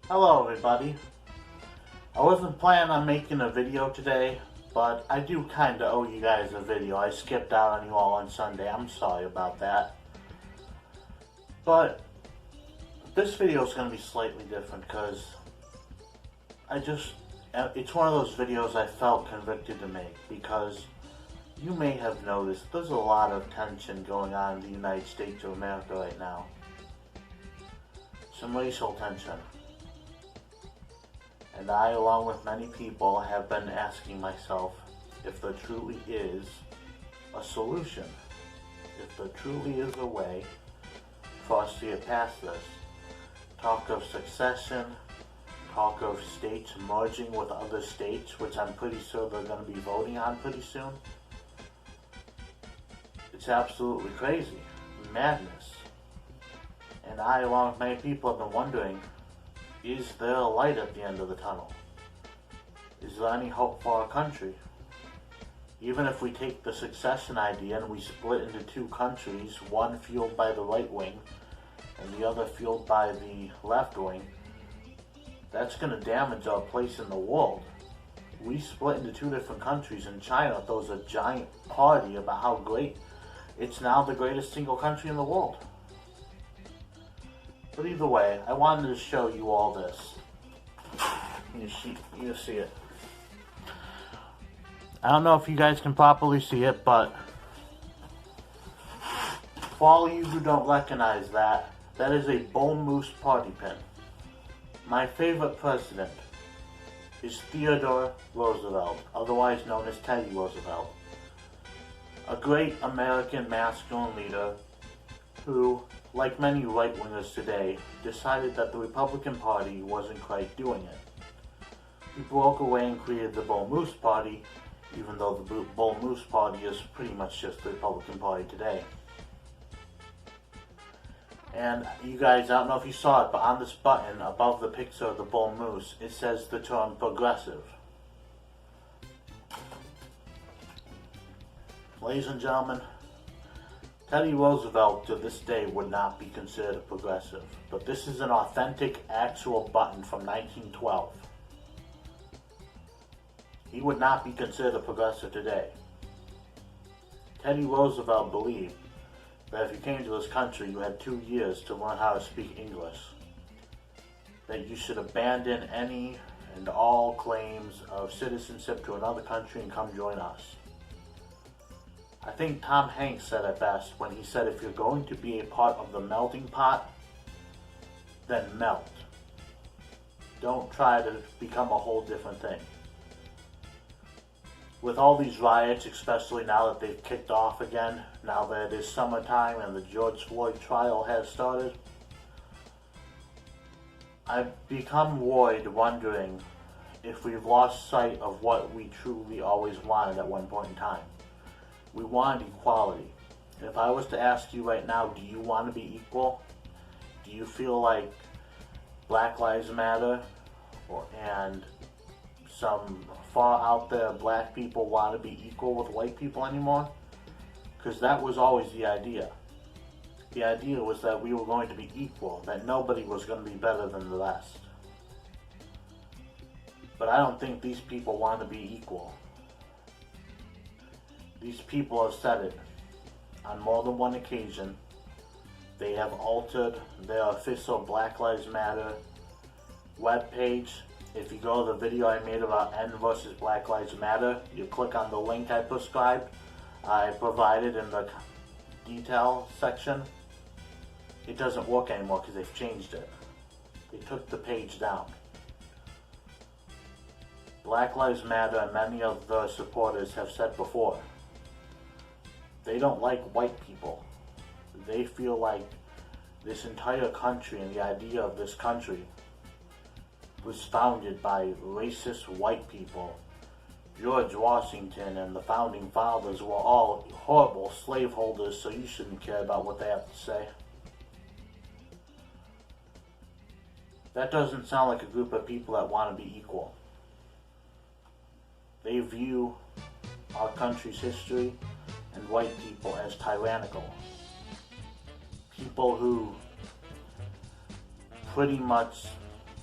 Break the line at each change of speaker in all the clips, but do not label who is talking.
Hello everybody. I wasn't planning on making a video today, but I do kinda owe you guys a video. I skipped out on you all on Sunday. I'm sorry about that. But this video is going to be slightly different because it's one of those videos I felt convicted to make because you may have noticed there's a lot of tension going on in the United States of America right now. Some racial tension. And I, along with many people, have been asking myself if there truly is a solution, if there truly is a way for us to get past this. Talk of succession, talk of states merging with other states, which I'm pretty sure they're going to be voting on pretty soon. It's absolutely crazy, madness. And I, along with many people, have been wondering, is there a light at the end of the tunnel? Is there any hope for our country? Even if we take the succession idea and we split into two countries, one fueled by the right wing and the other fueled by the left wing, that's going to damage our place in the world. We split into two different countries, and China throws a giant party about how great it's now the greatest single country in the world. But either way, I wanted to show you all this. You see it. I don't know if you guys can properly see it, but for all of you who don't recognize that, that is a bull moose party pin. My favorite president is Theodore Roosevelt, otherwise known as Teddy Roosevelt. A great American masculine leader who, like many right-wingers today, decided that the Republican Party wasn't quite doing it. He broke away and created the Bull Moose Party, even though the Bull Moose Party is pretty much just the Republican Party today. And you guys, I don't know if you saw it, but on this button above the picture of the Bull Moose, it says the term progressive. Ladies and gentlemen, Teddy Roosevelt to this day would not be considered a progressive, but this is an authentic, actual button from 1912. He would not be considered a progressive today. Teddy Roosevelt believed that if you came to this country, you had 2 years to learn how to speak English, that you should abandon any and all claims of citizenship to another country and come join us. I think Tom Hanks said it best when he said, if you're going to be a part of the melting pot, then melt. Don't try to become a whole different thing. With all these riots, especially now that they've kicked off again, now that it is summertime and the George Floyd trial has started, I've become worried, wondering if we've lost sight of what we truly always wanted at one point in time. We wanted equality. If I was to ask you right now, do you want to be equal? Do you feel like Black Lives Matter and some far out there black people want to be equal with white people anymore? Because that was always the idea. The idea was that we were going to be equal, that nobody was going to be better than the rest. But I don't think these people want to be equal. These people have said it on more than one occasion. They have altered their official Black Lives Matter webpage. If you go to the video I made about N versus Black Lives Matter, you click on the link I provided in the detail section. It doesn't work anymore because they've changed it. They took the page down. Black Lives Matter and many of their supporters have said before, they don't like white people. They feel like this entire country and the idea of this country was founded by racist white people. George Washington and the founding fathers were all horrible slaveholders, so you shouldn't care about what they have to say. That doesn't sound like a group of people that want to be equal. They view our country's history and white people as tyrannical. People who pretty much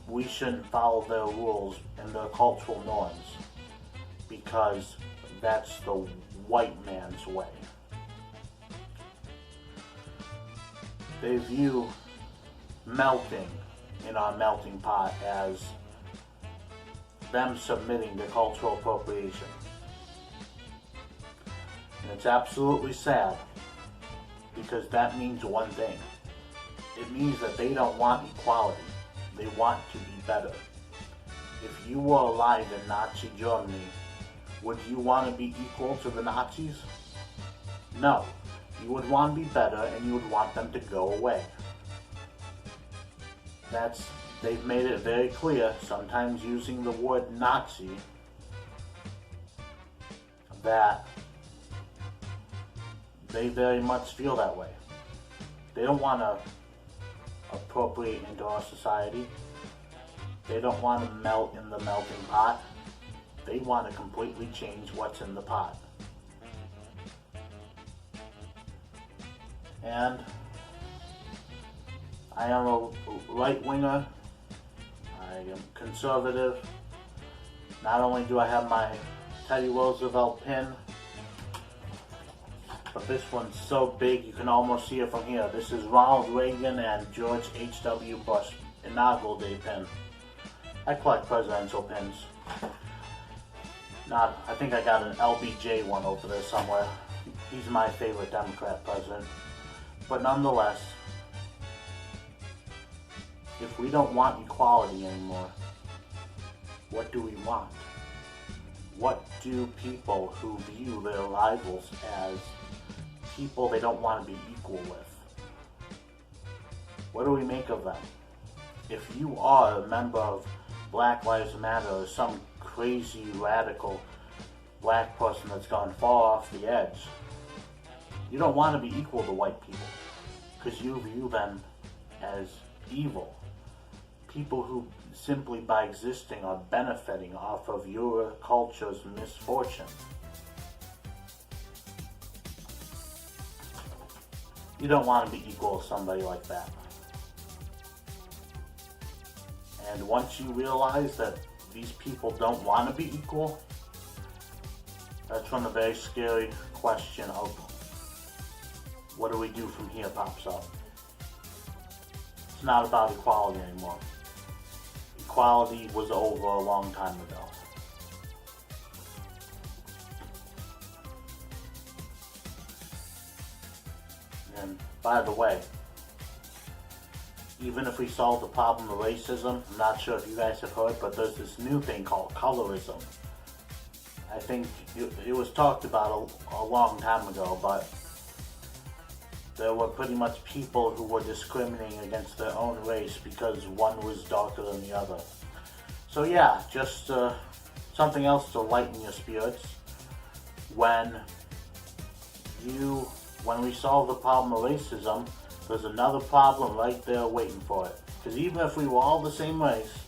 we shouldn't follow their rules and their cultural norms because that's the white man's way. They view melting in our melting pot as them submitting to cultural appropriation. And it's absolutely sad because that means one thing. It means that they don't want equality. They want to be better. If you were alive in Nazi Germany, would you want to be equal to the Nazis? No. You would want to be better and you would want them to go away. They've made it very clear, sometimes using the word Nazi, that they very much feel that way. They don't want to appropriate into our society. They don't want to melt in the melting pot. They want to completely change what's in the pot. And I am a right-winger. I am conservative. Not only do I have my Teddy Roosevelt pin, but this one's so big you can almost see it from here. This is Ronald Reagan and George H.W. Bush inaugural day pin. I collect presidential pins. I think I got an LBJ one over there somewhere. He's my favorite Democrat president. But nonetheless, if we don't want equality anymore, what do we want? What do people who view their rivals as people they don't want to be equal with? What do we make of them? If you are a member of Black Lives Matter or some crazy radical black person that's gone far off the edge, you don't want to be equal to white people because you view them as evil. People who simply by existing are benefiting off of your culture's misfortune. You don't want to be equal to somebody like that. And once you realize that these people don't want to be equal, that's when the very scary question of what do we do from here pops up. It's not about equality anymore. Equality was over a long time ago. And by the way, even if we solve the problem of racism, I'm not sure if you guys have heard, but there's this new thing called colorism. I think it was talked about a long time ago, but there were pretty much people who were discriminating against their own race because one was darker than the other. So yeah, just something else to lighten your spirits. When we solve the problem of racism, there's another problem right there waiting for it. Because even if we were all the same race,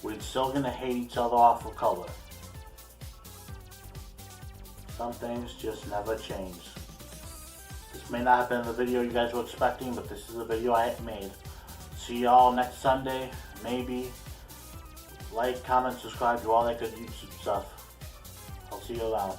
we're still going to hate each other off of color. Some things just never change. This may not have been the video you guys were expecting, but this is the video I made. See y'all next Sunday, maybe. Like, comment, subscribe, do all that good YouTube stuff. I'll see you around.